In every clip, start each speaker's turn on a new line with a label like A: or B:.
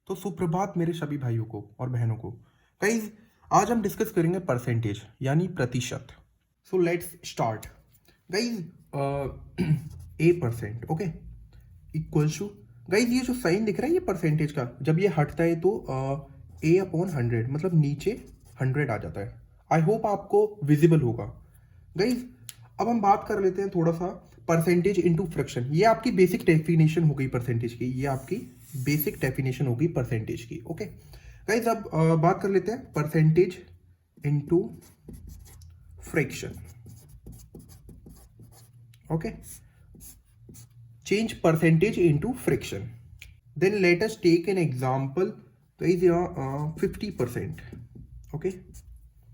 A: तो सुप्रभात मेरे सभी भाइयों को और बहनों को। गाइस, आज हम डिस्कस करेंगे परसेंटेज यानी प्रतिशत। So let's start. Guys, a percent okay equals to, guys ये जो साइन दिख रहा है ये परसेंटेज का, जब ये हटता है तो ए अपॉन 100 मतलब नीचे 100 आ जाता है। आई होप आपको विजिबल होगा। गाइस, अब हम बात कर लेते हैं थोड़ा सा परसेंटेज इनटू फ्रैक्शन। ये आपकी बेसिक डेफिनेशन हो गई परसेंटेज की, ये आपकी बेसिक डेफिनेशन होगी परसेंटेज की। ओके गाइस, अब बात कर लेते हैं percentage into fraction. Okay, change percentage into fraction. Then let us take an example. Guys यहाँ 50%। ओके,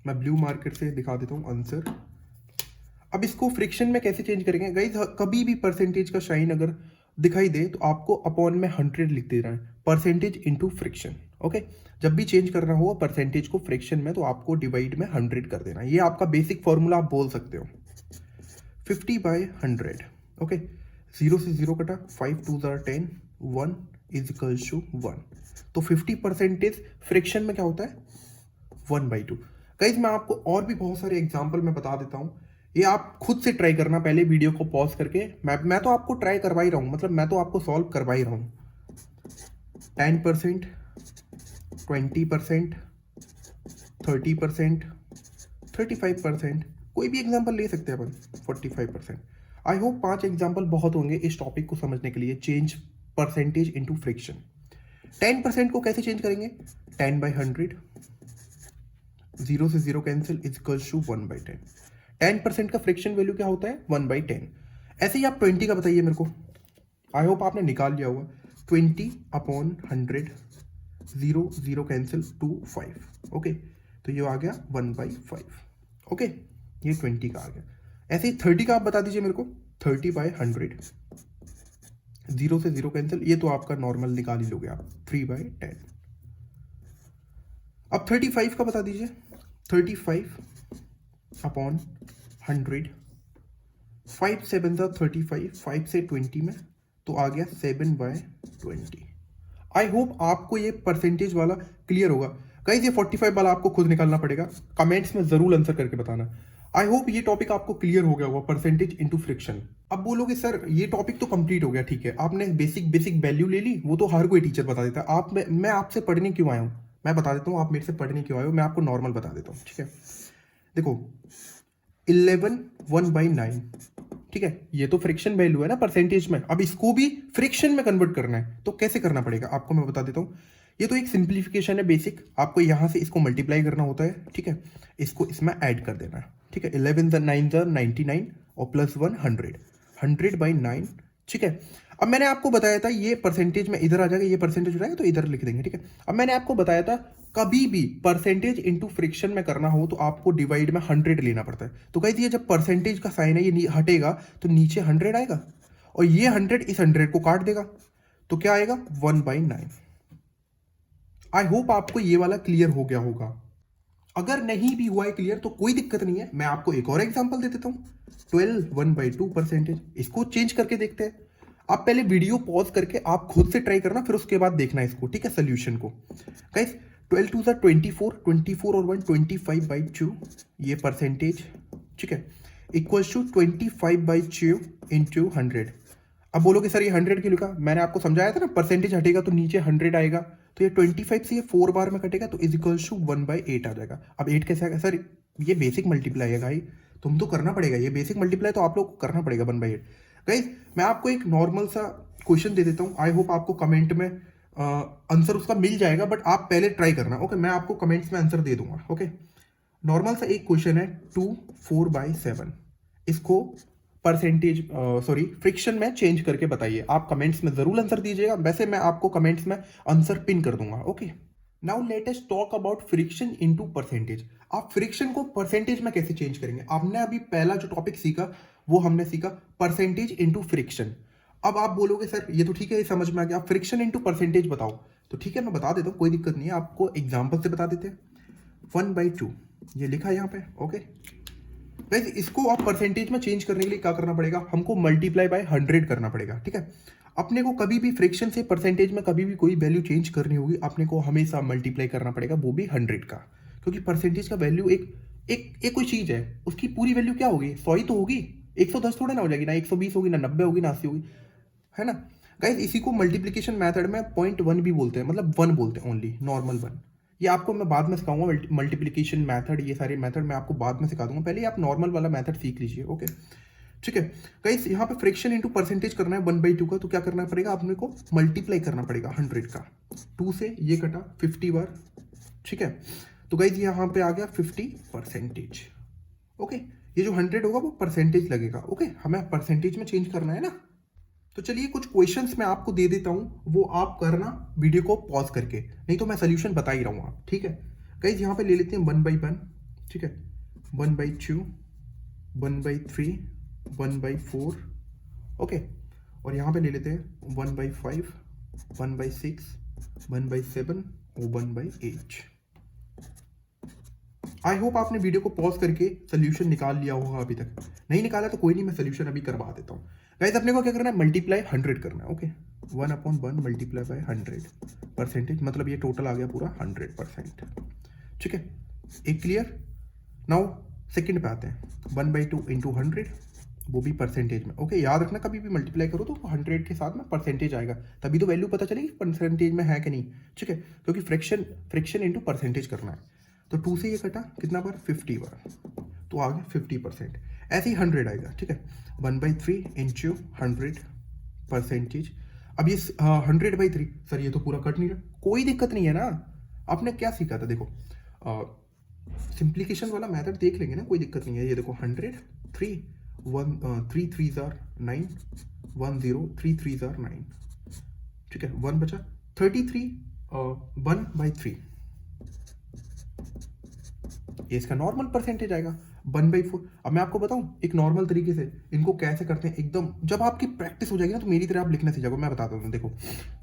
A: मैं ब्लू मार्कर से दिखा देता हूँ आंसर। अब इसको फ्रिक्शन में कैसे चेंज करेंगे गाइस? कभी भी परसेंटेज का साइन अगर दिखाई दे तो आपको अपॉन में 100 लिख देना है, परसेंटेज इंटू फ्रिक्शन। ओके, जब भी चेंज करना हो परसेंटेज को फ्रिक्शन में तो आपको डिवाइड में 100 कर देना है। ये आपका बेसिक फॉर्मूला आप बोल सकते हो, 50/100। ओके, 0 से 0 कटा, 5 2 10, 1 इज इक्वल्स टू 1। तो 50% फ्रिक्शन में क्या होता है? 1/2। गाइस, मैं आपको और भी बहुत सारे एग्जांपल मैं बता देता हूँ, ये आप खुद से ट्राई करना। पहले वीडियो को पॉज करके, मैं तो आपको ट्राई करवा ही रहा हूँ, मतलब मैं तो आपको सॉल्व करवा ही रहा हूँ। 10%, 20%, 30%, 35%, कोई भी एग्जांपल ले सकते हैं अपन। 45%। आई होप 5 एग्जांपल बहुत होंगे इस टॉपिक को समझने के लिए। Change percentage into friction. 10% को कैसे चेंज करेंगे? 10/100, 0 से 0 कैंसिल, इज इक्वल्स टू 1/10। 10% का फ्रिक्शन वैल्यू क्या होता है? 1/10। ऐसे ही आप 20 का बताइए मेरे को। आई होप आपने निकाल लिया होगा। 20/100, 0 0 कैंसिल, 2 5। ओके, तो ये आ गया 1/5। ओके, ये 20 का आ गया। ऐसे ही 30 का आप बता दीजिए मेरे को। 30/100, 0 से 0 कैंसिल, ये तो आपका नॉर्मल निकाल ही लोगे आप, 3/10। अब 35 का बता दीजिए। 35/100, 5 7 35, 5 से 20 में तो आ गया 7/20। आई होप आपको ये परसेंटेज वाला क्लियर होगा। गाइस, ये 45 वाला आपको खुद निकालना पड़ेगा, कमेंट्स में जरूर आंसर करके बताना। आई होप ये टॉपिक आपको क्लियर हो गया होगा, परसेंटेज इनटू फ्रिक्शन। अब बोलोगे सर ये टॉपिक तो कंप्लीट हो गया, ठीक है, आपने बेसिक वैल्यू ले ली, वो तो हर कोई टीचर बता देता है। मैं आपसे पढ़ने क्यों आया हूँ? मैं बता देता हूँ आप मेरे से पढ़ने क्यों आए हो। मैं आपको नॉर्मल बता देता हूँ, ठीक है। देखो, 11 1/9, ठीक है, ये तो फ्रिक्शन वैल्यू है ना परसेंटेज में। अब इसको भी फ्रिक्शन में कन्वर्ट करना है तो कैसे करना पड़ेगा आपको मैं बता देता हूँ। ये तो एक सिंप्लीफिकेशन है बेसिक, आपको यहाँ से इसको मल्टीप्लाई करना होता है, ठीक है, इसको इसमें ऐड कर देना है, ठीक है। 11 9 99 और प्लस 1 100, 100/9, ठीक है। अब मैंने आपको बताया था ये परसेंटेज में इधर आ जाएगा, ये परसेंटेज हो जाएगा तो इधर लिख देंगे, ठीक है। अब मैंने आपको बताया था कभी भी परसेंटेज इनटू फ्रिक्शन में करना हो तो आपको डिवाइड में 100 लेना पड़ता है। तो गाइस, ये जब परसेंटेज का साइन है ये हटेगा तो नीचे 100 आएगा और ये 100 इस 100 को काट देगा, तो क्या आएगा? 1/9। आई होप आपको ये वाला क्लियर हो गया होगा। अगर नहीं भी हुआ है क्लियर तो कोई दिक्कत नहीं है, मैं आपको एक और एग्जांपल दे देता हूँ। 12 1/2 परसेंटेज, इसको चेंज करके देखते हैं। आप पहले वीडियो पॉज करके आप खुद से ट्राई करना, फिर उसके बाद देखना इसको, ठीक है, सोल्यूशन को। गाइस, 12 2 24, 24 और 1 25/2, ये परसेंटेज, ठीक है, इक्वल्स टू 25/2 इंटू 100। अब बोलोगे सर ये 100 क्यों लिखा? मैंने आपको समझाया था ना, परसेंटेज हटेगा तो नीचे 100 आएगा, तो ये 25 से ये 4 बार में कटेगा तो इज इक्वल्स टू 1/8 आ जाएगा। अब 8 कैसे आएगा सर? ये बेसिक मल्टीप्लाई है भाई, तुम तो करना पड़ेगा, ये बेसिक मल्टीप्लाई तो आप लोग को करना पड़ेगा 1/8। गाइस, मैं आपको एक नॉर्मल सा क्वेश्चन दे देता हूँ, आई होप आपको कमेंट में आंसर उसका मिल जाएगा, बट आप पहले ट्राई करना। ओके, मैं आपको कमेंट्स में आंसर दे दूंगा। ओके, नॉर्मल सा एक क्वेश्चन है, 2 4/7, इसको परसेंटेज सॉरी फ्रिक्शन में चेंज करके बताइए। आप कमेंट्स में जरूर आंसर दीजिएगा, वैसे मैं आपको कमेंट्स में आंसर पिन कर दूंगा। Okay, now let us talk about friction into percentage. आप फ्रिक्शन को परसेंटेज में कैसे चेंज करेंगे? आपने अभी पहला जो टॉपिक सीखा वो हमने सीखा परसेंटेज इनटू फ्रिक्शन। अब आप बोलोगे सर ये तो ठीक है, ये समझ में आ गया, आप फ्रिक्शन इनटू परसेंटेज बताओ। तो ठीक है, मैं बता देता हूँ, कोई दिक्कत नहीं है, आपको एग्जाम्पल से बता देते हैं। 1/2 ये लिखा है यहाँ पे। ओके गाइस, इसको आप परसेंटेज में चेंज करने के लिए क्या करना पड़ेगा? हमको मल्टीप्लाई बाय 100 करना पड़ेगा, ठीक है। अपने को कभी भी फ्रैक्शन से परसेंटेज में कभी भी कोई वैल्यू चेंज करनी होगी, अपने को हमेशा मल्टीप्लाई करना पड़ेगा, वो भी 100 का, क्योंकि परसेंटेज का वैल्यू एक कोई चीज़ है, उसकी पूरी वैल्यू क्या होगी, 100 ही तो होगी, 110 थोड़ा ना हो जाएगी, ना 120 होगी, ना 90 होगी, ना 80 होगी, है ना गाइस। इसी को मल्टीप्लिकेशन मेथड में 0.1 भी बोलते हैं, मतलब 1 बोलते हैं, ओनली नॉर्मल 1। ये आपको मैं बाद में सिखाऊंगा, मल्टीप्लिकेशन मेथड, ये सारे मेथड मैं आपको बाद में सिखा दूंगा, पहले आप नॉर्मल वाला मेथड सीख लीजिए। ओके ठीक है गाइस, यहाँ पे फ्रैक्शन इंटू परसेंटेज करना है 1/2 का, तो क्या करना पड़ेगा, अपने को मल्टीप्लाई करना पड़ेगा 100 का, 2 से ये कटा 50 बार, ठीक है। तो गाइस यहाँ पे आ गया 50%। ओके, ये जो 100 होगा वो परसेंटेज लगेगा। ओके, हमें परसेंटेज में चेंज करना है ना। तो चलिए कुछ क्वेश्चंस मैं आपको दे देता हूँ, वो आप करना वीडियो को पॉज करके, नहीं तो मैं सोल्यूशन बता ही रहा हूँ आप, ठीक है। गाइस यहाँ पे ले लेते हैं 1/1, ठीक है, 1/2, 1/3, 1/4, ओके। और यहाँ पे ले लेते हैं 1/5, 1/6, 1/7 और 1/8। आई होप आपने वीडियो को पॉज करके सोल्यूशन निकाल लिया होगा, अभी तक नहीं निकाला तो कोई नहीं, मैं सोल्यूशन अभी करवा देता हूँ। गाइस अपने को क्या करना है, मल्टीप्लाई 100 करना है। ओके, 1/1 मल्टीप्लाई बाय 100 परसेंटेज, मतलब ये टोटल आ गया पूरा 100%, ठीक है। एक क्लियर। नाउ सेकंड पे आते हैं, 1/2 इंटू 100, वो भी परसेंटेज में। ओके, याद रखना कभी भी मल्टीप्लाई करो तो 100 के साथ में परसेंटेज आएगा, तभी तो वैल्यू पता चलेगी परसेंटेज में है कि नहीं, ठीक है, क्योंकि फ्रैक्शन इंटू परसेंटेज करना है। तो 2 से ये कटा कितना बार, 50 बार, तो आ गया 50%। ऐसे ही 100 आएगा, ठीक है, 1/3 इंटू 100 परसेंटेज। अब ये 100/3, सर ये तो पूरा कट नहीं रहा, कोई दिक्कत नहीं है ना। आपने क्या सीखा था, देखो सिंप्लीकेशन वाला मेथड देख लेंगे ना, कोई दिक्कत नहीं है। ये देखो 100, 3 3 3s are 9, 1 0 3 3s are 9, ठीक है, 1 बचा 33, 1/3, ये इसका नॉर्मल परसेंटेज आएगा 1/4। अब मैं आपको बताऊं एक नॉर्मल तरीके से इनको कैसे करते हैं, एकदम जब आपकी प्रैक्टिस हो जाएगी ना तो मेरी तरह आप लिखना सीख जाओगे। मैं बताता हूँ, देखो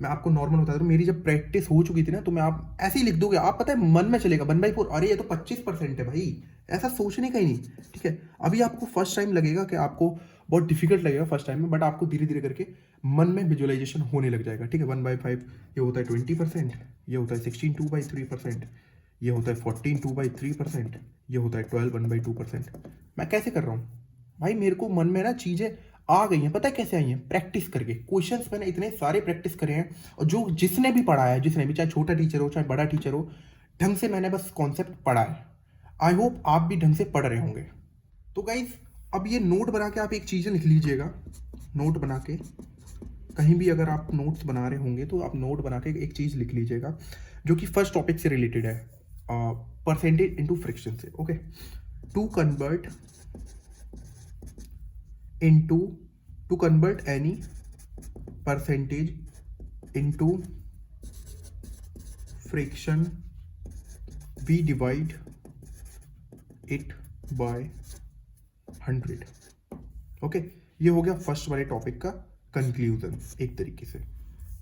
A: मैं आपको नॉर्मल बता दूँ, मेरी जब प्रैक्टिस हो चुकी थी ना तो मैं आप ऐसे ही लिख दोगे, आप पता है मन में चलेगा 1/4, अरे ये तो 25% है भाई, ऐसा सोचने का ही नहीं, ठीक है। अभी आपको फर्स्ट टाइम लगेगा कि आपको बहुत डिफिकल्ट लगेगा फर्स्ट टाइम में, बट आपको धीरे धीरे करके मन में विजुअलाइजेशन होने लग जाएगा, ठीक है। 1/5 ये होता है 20%, ये होता है 16 2/3%, ये होता है 14 2/3%, ये होता है 12 1/2%। मैं कैसे कर रहा हूँ भाई, मेरे को मन में ना चीज़ें आ गई हैं, पता है कैसे आई हैं, प्रैक्टिस करके। क्वेश्चंस मैंने इतने सारे प्रैक्टिस करे हैं, और जो जिसने भी पढ़ा है, जिसने भी, चाहे छोटा टीचर हो चाहे बड़ा टीचर हो, ढंग से मैंने बस कॉन्सेप्ट पढ़ा है। आई होप आप भी ढंग से पढ़ रहे होंगे। तो गाइज अब ये नोट बना के आप एक चीज़ लिख लीजिएगा, नोट बना के कहीं भी अगर आप नोट्स बना रहे होंगे तो आप नोट बना के एक चीज़ लिख लीजिएगा जो कि फर्स्ट टॉपिक से रिलेटेड है, परसेंटेज इंटू फ्रैक्शन से। Okay, to convert any percentage into fraction we divide it by 100। Okay, ये हो गया फर्स्ट वाले टॉपिक का कंक्लूजन एक तरीके से,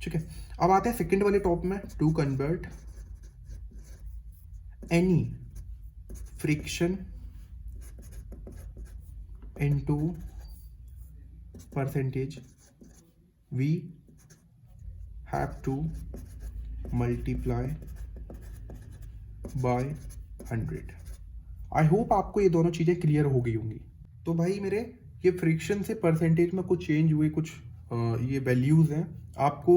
A: ठीक है। अब आते हैं सेकंड वाले टॉपिक में, to convert any fraction into percentage we have to multiply by 100। I hope आपको ये दोनों चीज़ें क्लियर हो गई होंगी। तो भाई मेरे ये फ्रिक्शन से परसेंटेज में कुछ चेंज हुए, कुछ ये वैल्यूज़ हैं, आपको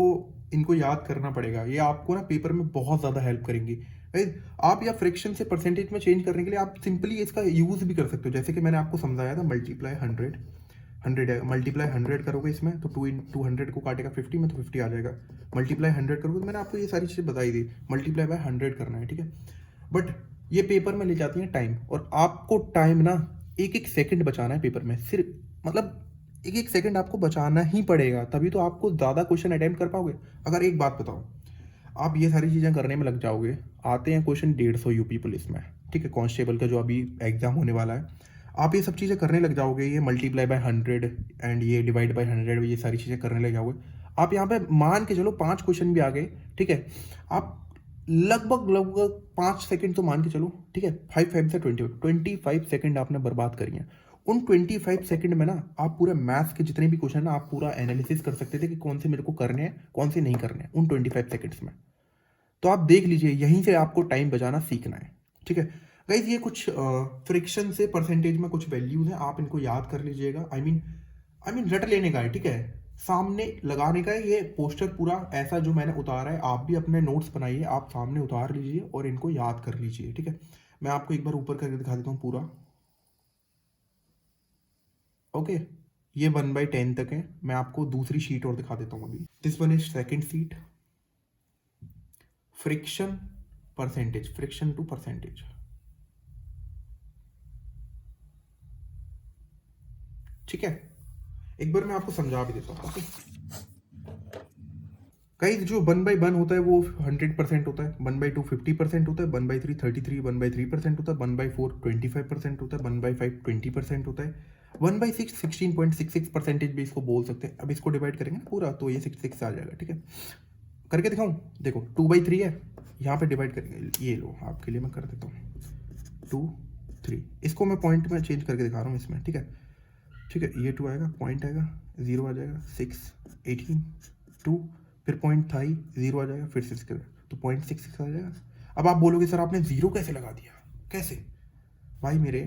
A: इनको याद करना पड़ेगा। ये आपको ना पेपर में बहुत ज़्यादा हेल्प करेंगी। आप या फ्रिक्शन से परसेंटेज में चेंज करने के लिए आप सिंपली इसका यूज़ भी कर सकते हो, जैसे कि मैंने आपको समझाया था, मल्टीप्लाई 100 है, मल्टीप्लाई 100 करोगे इसमें तो 200 को काटेगा 50 में तो 50 आ जाएगा। मल्टीप्लाई 100 करोगे तो मैंने आपको ये सारी चीज़ें बताई दी, मल्टीप्लाई बाय 100 करना है, ठीक है। बट ये पेपर में ले जाती है टाइम, और आपको टाइम ना एक एक सेकंड बचाना है पेपर में, सिर्फ मतलब एक एक सेकंड आपको बचाना ही पड़ेगा, तभी तो आपको ज़्यादा क्वेश्चन अटेम्प्ट कर पाओगे। अगर एक बात बताओ, आप ये सारी चीज़ें करने में लग जाओगे, आते हैं क्वेश्चन 150 यूपी पुलिस में, ठीक है, कांस्टेबल का जो अभी एग्जाम होने वाला है, आप ये सब चीज़ें करने लग जाओगे, ये मल्टीप्लाई बाय 100 एंड ये डिवाइड बाय 100, ये सारी चीज़ें करने लग जाओगे। आप यहाँ पे मान के चलो 5 क्वेश्चन भी आ गए, ठीक है, आप लगभग 5 सेकंड तो मान के चलो, ठीक है, 5 से 25 सेकंड आपने बर्बाद करी हैं। उन 25 सेकंड में ना आप पूरा मैथ्स के जितने भी क्वेश्चन ना आप पूरा एनालिसिस कर सकते थे कि कौन से मेरे को करने हैं कौन से नहीं करने हैं उन 25 सेकंड्स में। तो आप देख लीजिए, यहीं से आपको टाइम बचाना सीखना है, ठीक है गाइज। ये कुछ फ्रिक्शन से परसेंटेज में कुछ वैल्यूज हैं, आप इनको याद कर लीजिएगा। आई मीन रट लेने का है, ठीक है, सामने लगाने का है। ये पोस्टर पूरा ऐसा जो मैंने उतारा है, आप भी अपने नोट्स बनाइए, आप सामने उतार लीजिए और इनको याद कर लीजिए, ठीक है। मैं आपको एक बार ऊपर करके दिखा देता हूँ पूरा। ओके, ये 1/10 तक है। मैं आपको दूसरी शीट और दिखा देता हूँ अभी। This one is second sheet, fraction percentage, fraction to percentage, ठीक है। एक बार मैं आपको समझा भी देता हूँ। ओके गाइस, जो 1/1 होता है वो 100% होता है, 1/2 50% होता है, 1/3 33, 1/3% होता है, 1/4 25% होता है, 1/5 20% होता है, 1/6 16.66% भी इसको बोल सकते हैं। अब इसको डिवाइड करेंगे ना पूरा तो ये 66 आ जाएगा, ठीक है। करके दिखाऊं, देखो 2/3 है, यहाँ पे डिवाइड करेंगे, ये लो आपके लिए मैं कर देता हूँ 2 3। इसको मैं पॉइंट में चेंज करके दिखा रहा हूँ इसमें, ठीक है, ठीक है। ये 2 आएगा, पॉइंट आएगा, 0 आ जाएगा, 6 18 2, फिर पॉइंट था ही, 0 आ जाएगा, फिर 6 कर, तो 0.66 आ जाएगा। अब आप बोलोगे सर आपने 0 कैसे लगा दिया, कैसे भाई मेरे,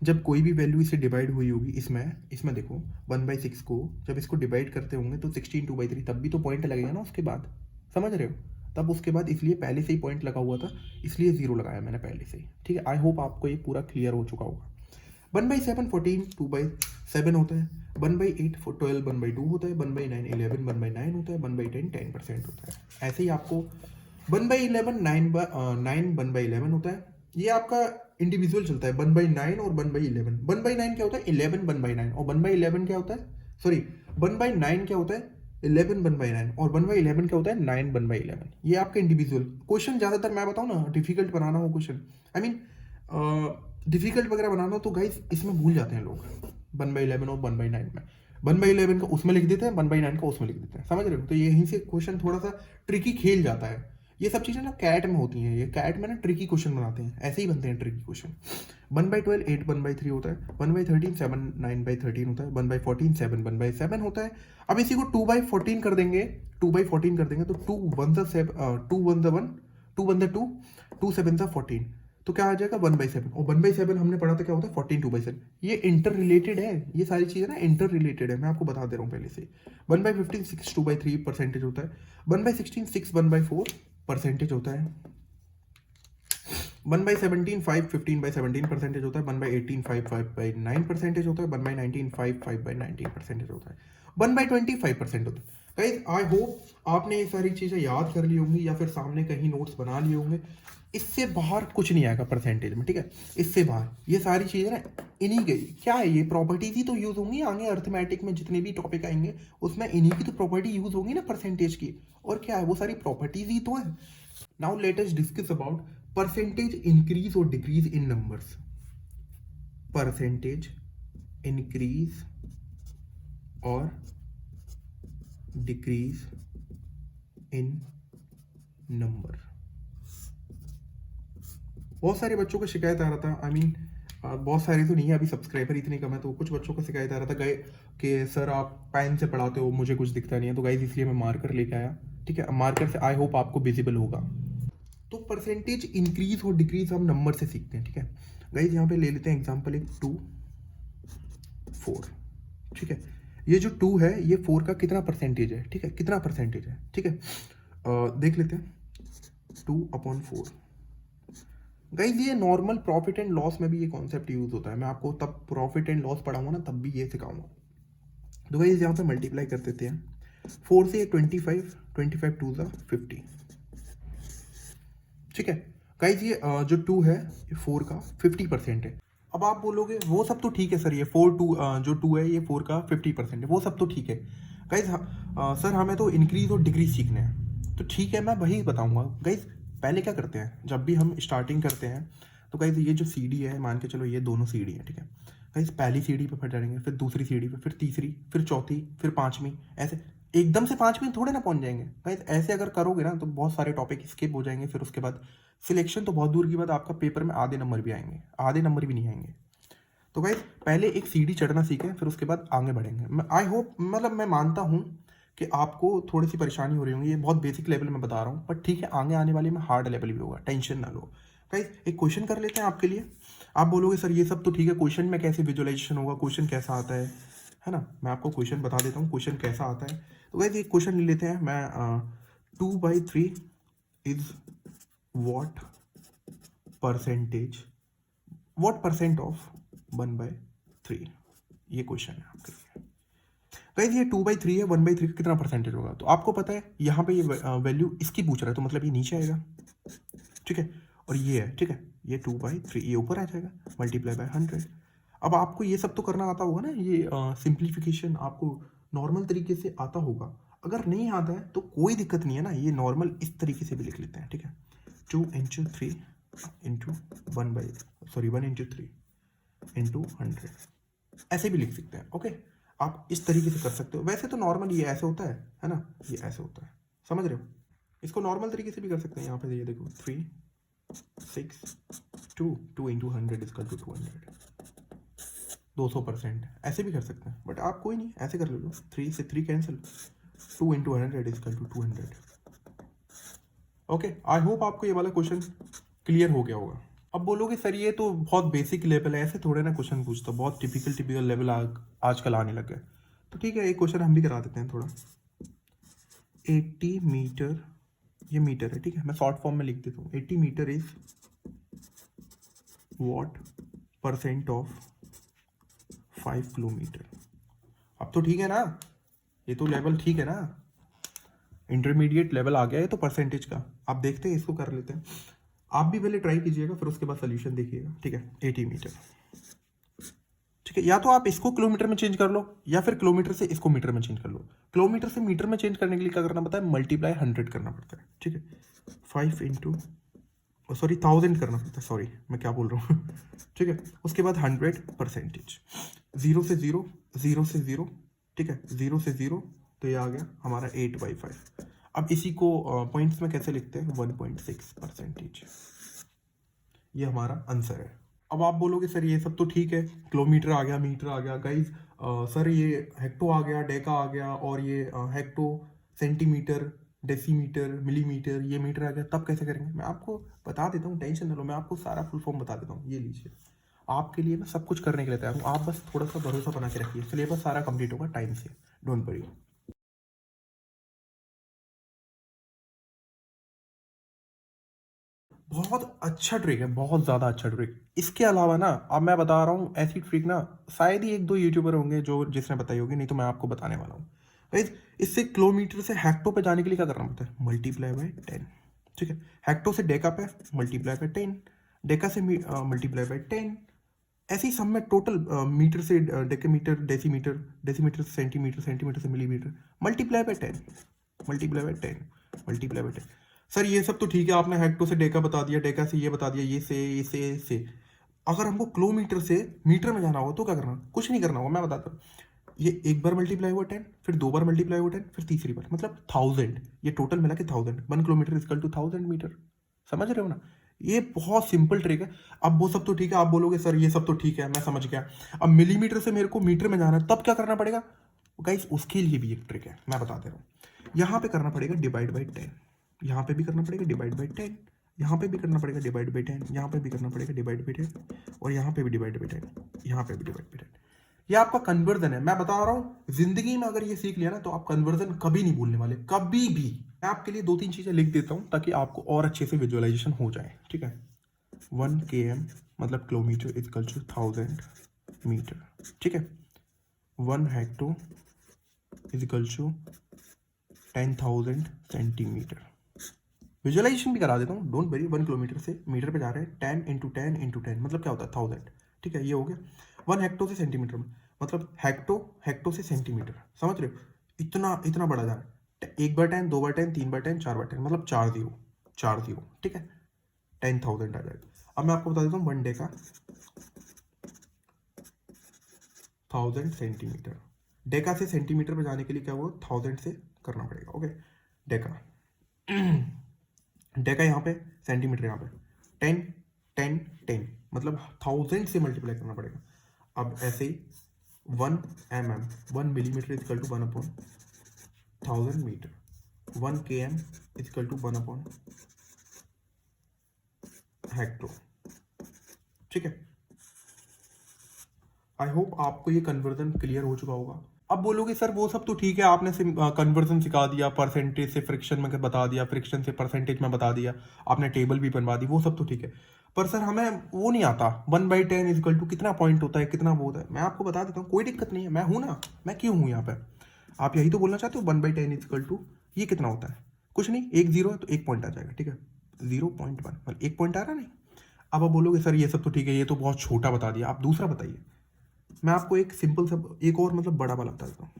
A: जब कोई भी वैल्यू इससे डिवाइड हुई होगी, इसमें देखो 1/6 को जब इसको डिवाइड करते होंगे तो 16 2/3 तब भी तो पॉइंट लगेगा ना उसके बाद, समझ रहे हो, तब उसके बाद, इसलिए पहले से ही पॉइंट लगा हुआ था, इसलिए 0 लगाया मैंने पहले से ही, ठीक है। आई होप आपको ये पूरा क्लियर हो चुका होगा। 1/7 14, 2/7 होता है, 1/8 12, 1/2 होता है, 1/9 11, 1/9 होता है, 1/10 10% होता है। ऐसे ही आपको 1/11 9 1/11 होता है। ये आपका इंडिविजुअल चलता है, 1/9 और 1/11। 1/9 क्या होता है, 11 1/9, और 1/11 क्या होता है, सॉरी 1/9 क्या होता है, 11 1/9, और 1/11 क्या होता है, 9 1/11। ये आपका इंडिविजुअल क्वेश्चन, ज़्यादातर मैं बताऊँ ना, डिफिकल्ट बनाना हो क्वेश्चन, आई मीन डिफिकल्ट वगैरह बनाना हो तो गाइस इसमें भूल जाते हैं लोग, 1/11 और 1/9 में। 1/11 का उसमें लिख देते हैं, 1/9 का उसमें लिख देते हैं, समझ रहे हो। तो यहीं से क्वेश्चन थोड़ा सा ट्रिकी खेल जाता है। ये सब चीज़ें ना कैट में होती हैं, ये कैट में ना ट्रिकी क्वेश्चन बनाते हैं, ऐसे ही बनते हैं ट्रिकी क्वेश्चन। 1/12 8 1/3 होता है, 1/13 7 9/13 होता है, 1/14 7 1/7 होता है। अब इसी को 2/14 कर देंगे, 2/14 कर देंगे तो 2 1 2 1 1 2 1 2 2 7 14, तो क्या आ जाएगा 1/7। और 1/7 हमने पढ़ा था क्या होता है, 14 2/7। ये इंटर रिलेटेड है, ये सारी चीज़ें ना इंटर रिलेटेड है, मैं आपको बता दे रहा हूँ पहले से। 1/15 6 2/3 परसेंटेज होता है, 1/16 6 1/4 परसेंटेज होता है, 1/17 5 15/17 परसेंटेज होता है, 1/18 5 5/9 परसेंटेज होता है, 1/19 5 5/19 परसेंटेज होता है, 1/20 5% होता है। गाइस आई होप आपने ये सारी चीज़ें याद कर ली होंगी या फिर सामने कहीं नोट्स बना लिए होंगे। इससे बाहर कुछ नहीं आएगा परसेंटेज में, ठीक है। इससे बाहर ये सारी चीज़ें ना इन्हीं गई, क्या है, ये प्रॉपर्टीज ही तो यूज़ होंगी आगे अर्थमेटिक में, जितने भी टॉपिक आएंगे उसमें इन्हीं की तो प्रॉपर्टी यूज़ होगी ना परसेंटेज की, और क्या है वो सारी प्रॉपर्टीज ही तो है। Now let us discuss about percentage increase और decrease in numbers. Percentage increase और डिक्रीज इन नंबर। बहुत सारे बच्चों को शिकायत आ रहा था, आई मीन बहुत सारे तो नहीं है, अभी सब्सक्राइबर इतने कम है, तो कुछ बच्चों को शिकायत आ रहा था गए कि सर आप पेन से पढ़ाते हो, मुझे कुछ दिखता नहीं है। तो गाइज इसलिए मैं मार्कर लेके आया, ठीक है। मार्कर से आई होप आपको विजिबल होगा। तो परसेंटेज इंक्रीज और डिक्रीज हम नंबर से सीखते हैं, ठीक है। गाइज यहाँ पे ले लेते हैं एग्जांपल एक 2 4, ठीक है। ये जो 2 है ये 4 का कितना परसेंटेज है, ठीक है, कितना परसेंटेज है, ठीक है। देख लेते हैं 2/4। गाइज ये नॉर्मल प्रॉफिट एंड लॉस में भी ये कॉन्सेप्ट यूज होता है, मैं आपको तब प्रॉफिट एंड लॉस पढ़ाऊंगा ना तब भी ये सिखाऊंगा। तो गाइज यहाँ पे मल्टीप्लाई कर देते हैं, 4 से 25 25 2 50, ठीक है। गाइज ये जो 2 है ये 4 का 50% है। अब आप बोलोगे वो सब तो ठीक है सर, ये जो 2 है ये 4 का 50% है, वो सब तो ठीक है। गाइज सर हमें तो इंक्रीज और डिक्रीज सीखने हैं, तो ठीक है मैं वही बताऊंगा। गाइज पहले क्या करते हैं, जब भी हम स्टार्टिंग करते हैं तो गाइज ये जो सीढ़ी है, मान के चलो ये दोनों सीढ़ी है, ठीक है। गाइज पहली सीढ़ी पे चढ़ेंगे, फिर दूसरी सीढ़ी पे, फिर तीसरी, फिर चौथी, फिर पांचवी, ऐसे एकदम से 5 में थोड़े ना पहुंच जाएंगे। गाइज ऐसे अगर करोगे ना तो बहुत सारे टॉपिक स्किप हो जाएंगे, फिर उसके बाद सिलेक्शन तो बहुत दूर की बात, आपका पेपर में आधे नंबर भी आएंगे, आधे नंबर भी नहीं आएंगे। तो गाइस पहले एक सीढ़ी चढ़ना सीखें, फिर उसके बाद आगे बढ़ेंगे। मैं आई होप, मतलब मैं मानता हूँ कि आपको थोड़ी सी परेशानी हो रही होगी, ये बहुत बेसिक लेवल में बता रहा हूँ, पर ठीक है आगे आने वाले में हार्ड लेवल भी होगा, टेंशन ना लो। गाइस एक क्वेश्चन कर लेते हैं आपके लिए। आप बोलोगे सर ये सब तो ठीक है, क्वेश्चन में कैसे विजुअलाइजेशन होगा, क्वेश्चन कैसा आता है ना। मैं आपको क्वेश्चन बता देता हूँ क्वेश्चन कैसा आता है। तो गाइस एक क्वेश्चन ले लेते हैं। मैं 2/3 इज वॉट परसेंट ऑफ 1/3, ये क्वेश्चन है आपके लिए। गाइस ये 2/3 है, 1/3 का कितना परसेंटेज होगा। तो आपको पता है यहाँ पे ये वैल्यू इसकी पूछ रहा है, तो मतलब ये नीचे आएगा, ठीक है। और ये है, ठीक है, ये 2/3 ये ऊपर आ जाएगा, मल्टीप्लाई बाय 100। अब आपको ये सब तो करना आता होगा ना, ये सिंप्लीफिकेशन आपको नॉर्मल तरीके से आता होगा। अगर नहीं आता है तो कोई दिक्कत नहीं है ना, ये नॉर्मल इस तरीके से भी लिख लेते हैं, ठीक है। 2/3 इंटू 1/3 इंटू 100, ऐसे भी लिख सकते हैं, ओके। आप इस तरीके से कर सकते हो। वैसे तो नॉर्मल ये ऐसे होता है ना, ये ऐसे होता है, समझ रहे हो। इसको नॉर्मल तरीके से भी कर सकते हैं। यहाँ पे ये देखो 3 6 2 इंटू 100 इजकल टू 200, 200%, ऐसे भी कर सकते हैं। बट आप कोई नहीं, ऐसे कर लो, 3 से 3 cancel, 2 into 100 equal to 200। Okay, I hope आपको ये वाला क्वेश्चन क्लियर हो गया होगा। अब बोलोगे सर ये तो बहुत बेसिक लेवल है, ऐसे थोड़े ना क्वेश्चन पूछता, बहुत टिपिकल लेवल आजकल आने लग गए। तो ठीक है, एक क्वेश्चन हम भी करा देते हैं थोड़ा। 80 मीटर, ये मीटर है, ठीक है, मैं शॉर्ट फॉर्म में लिख देता हूँ। 80 metre is what percent of 5 kilometre. अब तो ठीक है ना, ये तो लेवल ठीक है ना, इंटरमीडिएट लेवल आ गया है तो परसेंटेज का। आप देखते हैं, इसको कर लेते हैं। आप भी पहले ट्राई कीजिएगा, फिर उसके बाद सोल्यूशन देखिएगा, ठीक है। 80 मीटर, ठीक है, या तो आप इसको किलोमीटर में चेंज कर लो, या फिर किलोमीटर से इसको मीटर में चेंज कर लो। किलोमीटर से मीटर में चेंज करने के लिए क्या करना पड़ता है, मल्टीप्लाई 100 करना पड़ता है, ठीक है। 5 इंटू 1000 करना पड़ता है, सॉरी मैं क्या बोल रहा हूँ ठीक है। उसके बाद 100%, 0 से 0, 0 से 0, ठीक है, 0 से 0, तो ये आ गया हमारा 8/5। अब इसी को पॉइंट्स में कैसे लिखते हैं, 1.6%, ये हमारा आंसर है। अब आप बोलोगे सर ये सब तो ठीक है, किलोमीटर आ गया, मीटर आ गया, गाइज सर ये हेक्टो आ गया, डेका आ गया, और ये हेक्टो, सेंटीमीटर, डेसीमीटर, मिलीमीटर, ये मीटर आ गया, तब कैसे करेंगे। मैं आपको बता देता हूँ, टेंशन ना लो, मैं आपको सारा फुल फॉर्म बता देता हूँ। ये लीजिए, आपके लिए मैं सब कुछ करने के लिए तैयार हूँ, आप बस थोड़ा सा भरोसा बना के रखिए, सिलेबस सारा कंप्लीट होगा टाइम से, डोंट वरी। बहुत अच्छा ट्रिक है, बहुत ज़्यादा अच्छा ट्रिक। इसके अलावा ना, अब मैं बता रहा हूँ ऐसी ट्रिक ना, शायद ही एक दो यूट्यूबर होंगे जो जिसने बताई होगी, नहीं तो मैं आपको बताने वाला हूँ। गाइस इससे किलोमीटर से हेक्टो पे जाने के लिए क्या करना पड़ता है, मल्टीप्लाई बाय 10, ठीक है। हेक्टो से डेका पे मल्टीप्लाई बाय 10, डेका से मल्टीप्लाई बाय 10, ऐसे ही सब में टोटल मीटर से डेसीमीटर, डेसीमीटर, डेसीमीटर से सेंटीमीटर, सेंटीमीटर से millimetre, multiply by 10, multiply by 10, multiply by 10। Sir ये सब तो ठीक है, आपने हेक्टो से डेका बता दिया, डेका से ये बता दिया, ये से अगर हमको किलोमीटर से मीटर में जाना होगा तो क्या करना, कुछ नहीं करना होगा, मैं बताता हूँ। ये एक बार मल्टीप्लाई हुआ 10, फिर 2 बार मल्टीप्लाई हुआ 10, फिर तीसरी बार, मतलब 1000, ये टोटल मिला के 1000, 1 किलोमीटर इजकल टू 1000 मीटर, समझ रहे हो ना। ये बहुत सिंपल ट्रिक है। अब वो सब तो ठीक है, आप बोलोगे सर ये सब तो ठीक है, मैं समझ गया, अब मिलीमीटर से मेरे को मीटर में जाना है, तब क्या करना पड़ेगा। गाइस उसके लिए भी एक ट्रिक है, मैं बता दे रहा हूँ। यहाँ पे करना पड़ेगा डिवाइड बाई 10, यहाँ पे भी करना पड़ेगा डिवाइड बाई 10, यहाँ पे भी करना पड़ेगा डिवाइड बाई 10, यहाँ पे भी करना पड़ेगा डिवाइड बाई 10, और यहाँ पे भी डिवाइड बाई 10, यहाँ पे भी डिवाइड बाई 10। ये आपका कन्वर्जन है, मैं बता रहा हूँ, जिंदगी में अगर ये सीख लिया ना तो आप कन्वर्जन कभी नहीं भूलने वाले, कभी भी। मैं आपके लिए 2-3 चीजें लिख देता हूँ ताकि आपको और अच्छे से विजुअलाइजेशन हो जाए, ठीक है। 1 km मतलब किलोमीटर इजकल टू 1000 मीटर, ठीक है। 1 hecto equal to 10,000 centimetre. Visualisation भी करा देता हूँ, डोंट वरी। 1 किलोमीटर से मीटर पे जा रहे हैं, 10 इंटू 10 इंटू 10 मतलब क्या होता है 1000, ठीक है, ये हो गया। 1 हेक्टो से सेंटीमीटर में मतलब हेक्टो से सेंटीमीटर, समझ रहे हो, इतना इतना बड़ा जा रहा है। 1 बार 10, 2 बार 10, 3 बार 10, 4 बार 10, मतलब 4 0, ठीक है, 10,000 आ जाएगा। अब मैं आपको बता देता हूँ 1 डे का 1000 सेंटीमीटर। डेका से सेंटीमीटर पे जाने के लिए क्या हुआ, 1000 से करना पड़ेगा, ओके। डेका डेका यहाँ पे, सेंटीमीटर यहाँ पे, 10 10 10 मतलब 1000 से मल्टीप्लाई करना पड़ेगा। अब ऐसे ही 1 mm 1 millimetre equal to 1/1000 metre, 1 km equal to 1/हेक्टो। ठीक है, आई होप आपको ये कन्वर्जन क्लियर हो चुका होगा। अब बोलोगे सर वो सब तो ठीक है, आपने कन्वर्जन सिखा दिया, परसेंटेज से फ्रिक्शन में बता दिया, फ्रिक्शन से परसेंटेज में बता दिया, आपने टेबल भी बनवा दी, वो सब तो ठीक है, पर सर हमें वो नहीं आता 1/10 इक्वल टू कितना पॉइंट होता है, कितना वो होता है। मैं आपको बता देता हूँ, कोई दिक्कत नहीं है, मैं हूँ ना, मैं क्यों हूँ यहाँ पे। आप यही तो बोलना चाहते हो 1/10 इक्वल टू ये कितना होता है, कुछ नहीं, एक जीरो है तो एक पॉइंट आ जाएगा। ठीक है, 0.1 मतलब एक पॉइंट आ रहा नहीं। अब आप बोलोगे सर ये सब तो ठीक है, ये तो बहुत छोटा बता दिया, आप दूसरा बताइए। मैं आपको एक सिंपल सा एक और मतलब बड़ा वाला बता देता हूँ,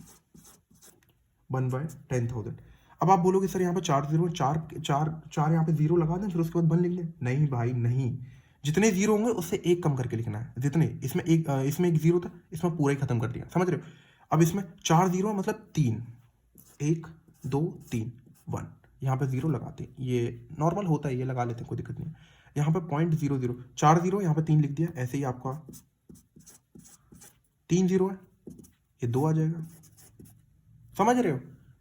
A: 1/10,000। अब आप बोलोगे सर यहाँ पे 4 जीरो, चार चार चार यहाँ पे जीरो लगा दें फिर उसके बाद 1 लिख लें। नहीं भाई नहीं, जितने जीरो होंगे उससे एक कम करके लिखना है। जितने इसमें एक जीरो था, इसमें पूरा ही खत्म कर दिया, समझ रहे हो। अब इसमें 4 जीरो मतलब 3, 1 2 3 1, यहाँ पे जीरो लगाते हैं, ये नॉर्मल होता है, ये लगा लेते हैं, कोई दिक्कत नहीं है। यहाँ पे 0.00 4 जीरो, यहाँ पे 3 लिख दिया, ऐसे ही आपका 3 जीरो है, ये 2 आ जाएगा, समझ रहे हो।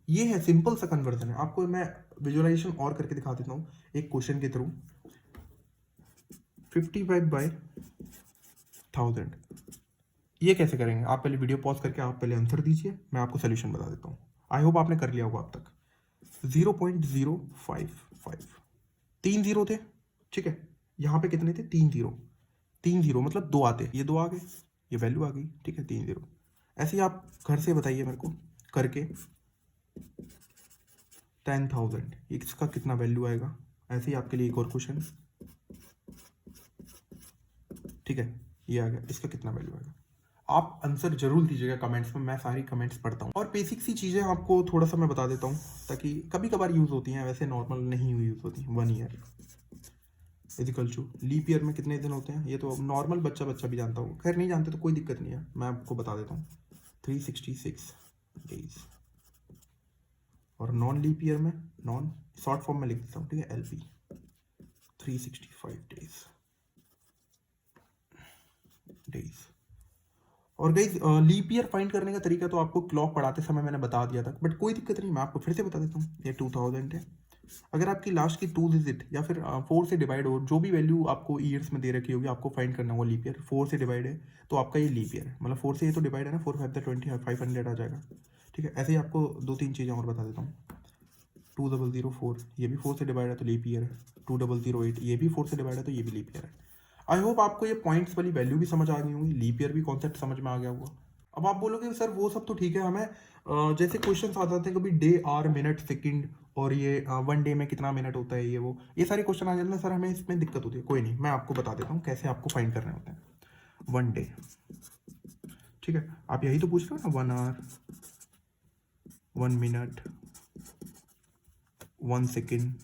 A: ये है सिंपल सा कन्वर्जन है। आपको मैं विजुअलाइजेशन और करके दिखा देता हूँ एक क्वेश्चन के थ्रू। 55/1000 ये कैसे करेंगे, आप पहले वीडियो पॉज करके आप पहले आंसर दीजिए, मैं आपको सोल्यूशन बता देता हूँ। आई होप आपने कर लिया होगा अब तक। 0.055 3 जीरो थे, ठीक है, यहाँ पे कितने थे, 3 जीरो, 3 जीरो मतलब 2 आते, ये 2 आ गए, ये वैल्यू आ गई। ठीक है, 3 जीरो। ऐसे ही आप घर से बताइए मेरे को करके 10,000 इसका कितना वैल्यू आएगा। ऐसे ही आपके लिए एक और क्वेश्चन, ठीक है, ये आ गया, इसका कितना वैल्यू आएगा। आप आंसर जरूर दीजिएगा कमेंट्स में, मैं सारी कमेंट्स पढ़ता हूँ। और बेसिक सी चीज़ें आपको थोड़ा सा मैं बता देता हूँ, ताकि कभी कभार यूज़ होती हैं, वैसे नॉर्मल नहीं यूज़ होती। 1 year equal to leap year में कितने दिन होते हैं, ये तो नॉर्मल बच्चा भी जानता हूँ, खैर नहीं जानते तो कोई दिक्कत नहीं है, मैं आपको बता देता हूँ। 366 डेज। और नॉन लीप ईयर में, नॉन शॉर्ट फॉर्म में लिख देता हूँ, ठीक है, LP 365 डेज। और गाइस लीप ईयर फाइंड करने का तरीका तो आपको क्लॉक पढ़ाते समय मैंने बता दिया था, बट कोई दिक्कत नहीं, मैं आपको फिर से बता देता हूँ। ये 2000 है, अगर आपकी लास्ट की 2 डिजिट या फिर 4 से डिवाइड हो, जो भी वैल्यू आपको ईयर्स में दे रखी होगी आपको फाइंड करना होगा। लीप ईयर 4 से डिवाइड है तो आपका ये लीप ईयर है, मतलब 4 से ये तो डिवाइड है ना, 4 5 20 500 आ जाएगा। ठीक है, ऐसे ही आपको 2-3 चीज़ें और बता देता हूँ। 2004 ये भी 4 से डिवाइड है तो लीप ईयर है। 2008 ये भी 4 से डिवाइड है तो ये भी लीप ईयर है। आई होप आपको ये पॉइंट्स वाली वैल्यू भी समझ आ गई होंगी, लीप ईयर भी कॉन्सेप्ट समझ में आ गया होगा। अब आप बोलोगे सर वो सब तो ठीक है, हमें जैसे क्वेश्चन आ जाते हैं कभी डे, आवर, मिनट, सेकंड, और ये 1 डे में कितना मिनट होता है, ये सारे क्वेश्चन आ जाते हैं सर, हमें इसमें दिक्कत होती है। कोई नहीं, मैं आपको बता देता हूँ कैसे आपको फाइंड करने होते हैं 1 डे। ठीक है, आप यही तो पूछ रहे हो ना, 1 आवर, 1 मिनट, 1 सेकेंड,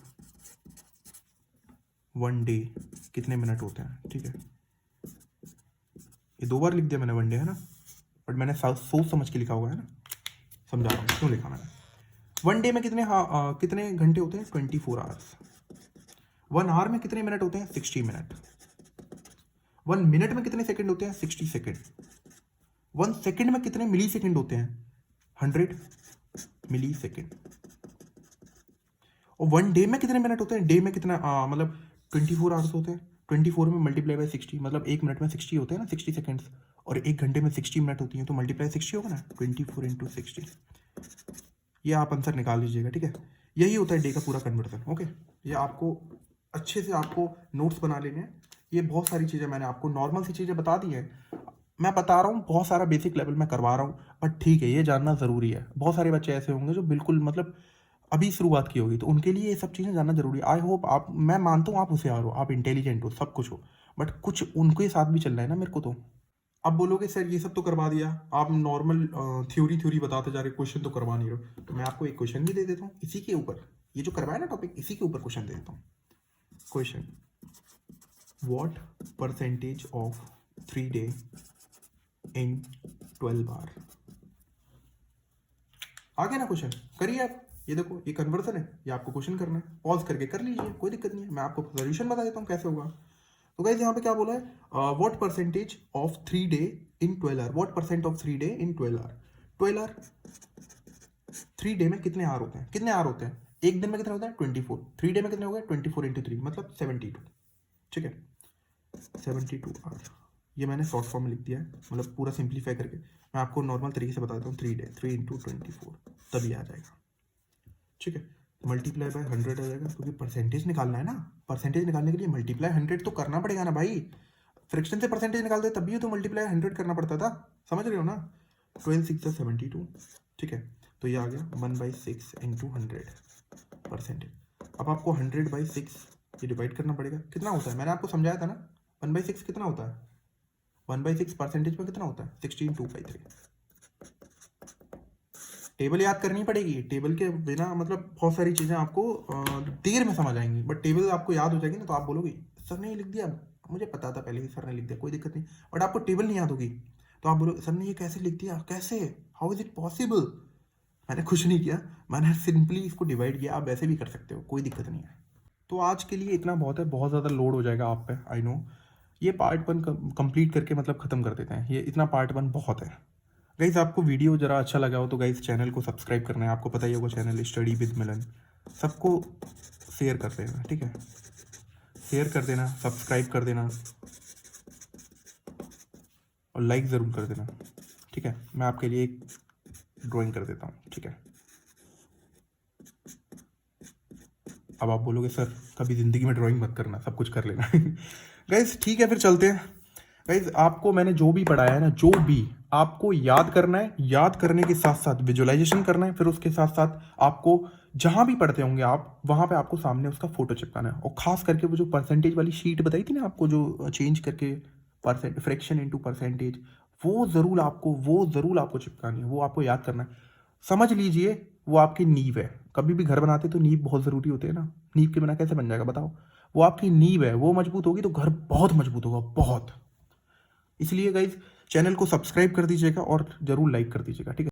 A: 1 डे कितने मिनट होते हैं। ठीक है, ये 2 बार लिख दिया मैंने 1 डे, है ना, बट मैंने सोच समझ के लिखा हुआ है ना, समझा रहा हूँ क्यों लिखा मैंने। 1 डे में कितने कितने घंटे होते हैं, 24 आवर्स। 1 आवर में कितने मिनट होते हैं, 60 मिनट। 1 मिनट में कितने सेकंड होते हैं, 60 सेकंड। 1 सेकंड में कितने मिली सेकंड होते हैं, 100 मिली सेकंड। और 1 डे में कितने मिनट होते हैं, डे में कितना मतलब 24 आवर्स होते हैं। 24 में मल्टीप्लाई बाय 60, मतलब 1 मिनट में 60 होते हैं ना, 60 सेकंड्स, और 1 घंटे में 60 मिनट होती हैं, तो मल्टीप्लाई 60 होगा ना, 24 × 60। ये आप आंसर निकाल लीजिएगा। ठीक है, यही होता है डे का पूरा कन्वर्जन। ओके, ये आपको अच्छे से आपको नोट्स बना लेने हैं। ये बहुत सारी चीज़ें मैंने आपको नॉर्मल सी चीज़ें बता दी हैं, मैं बता रहा हूँ बहुत सारा बेसिक लेवल में करवा रहा हूँ, बट ठीक है, ये जानना ज़रूरी है। बहुत सारे बच्चे ऐसे होंगे जो बिल्कुल मतलब अभी शुरुआत की होगी, तो उनके लिए ये सब चीज़ें जानना जरूरी है। आई होप आप, मैं मानता हूँ आप होशियार हो, आप इंटेलिजेंट हो, सब कुछ हो, बट कुछ उनके साथ भी चलना है ना मेरे को। तो अब बोलोगे सर ये सब तो करवा दिया, आप नॉर्मल थ्योरी बताते जा रहे, क्वेश्चन तो करवा नहीं रहे, तो मैं आपको एक क्वेश्चन भी दे देता हूँ इसी के ऊपर, ये जो करवाया ना टॉपिक, इसी के ऊपर क्वेश्चन दे देता हूँ। Question, what percentage of 3 day in 12 hour. आ गया ना क्वेश्चन, करिए आप। ये देखो, ये कन्वर्जन है, ये आपको क्वेश्चन करना है, पॉज करके कर लीजिए, कोई दिक्कत नहीं है, मैं आपको सोल्यूशन बता देता हूँ कैसे होगा। तो गाइज यहाँ पे क्या बोला है, what percentage of 3 day in 12 hour, what percent of 3 day in 12 hour. 12 hour 3 day में कितने आवर होते हैं, कितने आवर होते हैं, एक दिन में कितने होते हैं 24, 3 डे में कितने हो गए 24 इंटू 3 मतलब 72, ठीक है 72 आवर। ये मैंने शॉर्ट फॉर्म में लिख दिया है, मतलब पूरा सिंप्लीफाई करके मैं आपको नॉर्मल तरीके से बता देता हूँ। 3 डे 3 इंटू 24 तभी आ जाएगा, ठीक है। मल्टीप्लाई बाय 100 आ जाएगा, क्योंकि परसेंटेज निकालना है ना, परसेंटेज निकालने के लिए मल्टीप्लाई 100 तो करना पड़ेगा ना भाई। फ्रैक्शन से परसेंटेज निकालते तभी तो मल्टीप्लाई 100 करना पड़ता था, समझ रहे हो ना। 12 6 72, ठीक है। तो ये आ गया 1/6 इंटू 100 परसेंटेज। अब आपको 100/6 ये डिवाइड करना पड़ेगा, कितना होता है मैंने आपको समझाया था ना, 1/6 कितना होता है, 1/6 परसेंटेज में कितना होता है 16253। टेबल याद करनी पड़ेगी, टेबल के बिना मतलब बहुत सारी चीज़ें आपको देर में समझ आएंगी, बट टेबल आपको याद हो जाएगी ना तो आप बोलोगे सर ने ये लिख दिया, मुझे पता था पहले ही सर ने लिख दिया, कोई दिक्कत नहीं। बट आपको टेबल नहीं याद होगी तो आप बोलोगे सर ने ये कैसे लिख दिया, कैसे, हाउ इज इट पॉसिबल। मैंने कुछ नहीं किया, मैंने सिंपली इसको डिवाइड किया, आप वैसे भी कर सकते हो, कोई दिक्कत नहीं है। तो आज के लिए इतना बहुत है, बहुत ज़्यादा लोड हो जाएगा आप पे, आई नो। ये पार्ट 1 कंप्लीट करके मतलब ख़त्म कर देते हैं, ये इतना पार्ट 1 बहुत है। गाइज आपको वीडियो ज़रा अच्छा लगा हो तो गाइज चैनल को सब्सक्राइब करना है, आपको पता ही होगा चैनल स्टडी विद मिलन, सबको शेयर कर देना, ठीक है, शेयर कर देना, सब्सक्राइब कर देना और लाइक ज़रूर कर देना, ठीक है। मैं आपके लिए एक ड्राइंग कर देता हूँ, ठीक है। अब आप बोलोगे सर कभी ज़िंदगी में ड्राइंग मत करना, सब कुछ कर लेना। गाइज ठीक है, फिर चलते हैं। गाइज आपको मैंने जो भी पढ़ाया है ना, जो भी आपको याद करना है, याद करने के साथ साथ विजुअलाइजेशन करना है, फिर उसके साथ साथ आपको जहाँ भी पढ़ते होंगे आप वहाँ पे आपको सामने उसका फोटो चिपकाना है। और खास करके वो जो परसेंटेज वाली शीट बताई थी ना आपको, जो चेंज करके फ्रैक्शन इनटू परसेंटेज, वो ज़रूर आपको चिपकानी है, वो आपको याद करना है। समझ लीजिए वो आपकी नींव है, कभी भी घर बनाते तो नींव बहुत ज़रूरी होती है ना, नींव के बिना कैसे बन जाएगा बताओ। वो आपकी नींव है, वो मजबूत होगी तो घर बहुत मजबूत होगा, बहुत। इसलिए गाइज चैनल को सब्सक्राइब कर दीजिएगा और ज़रूर लाइक कर दीजिएगा, ठीक है।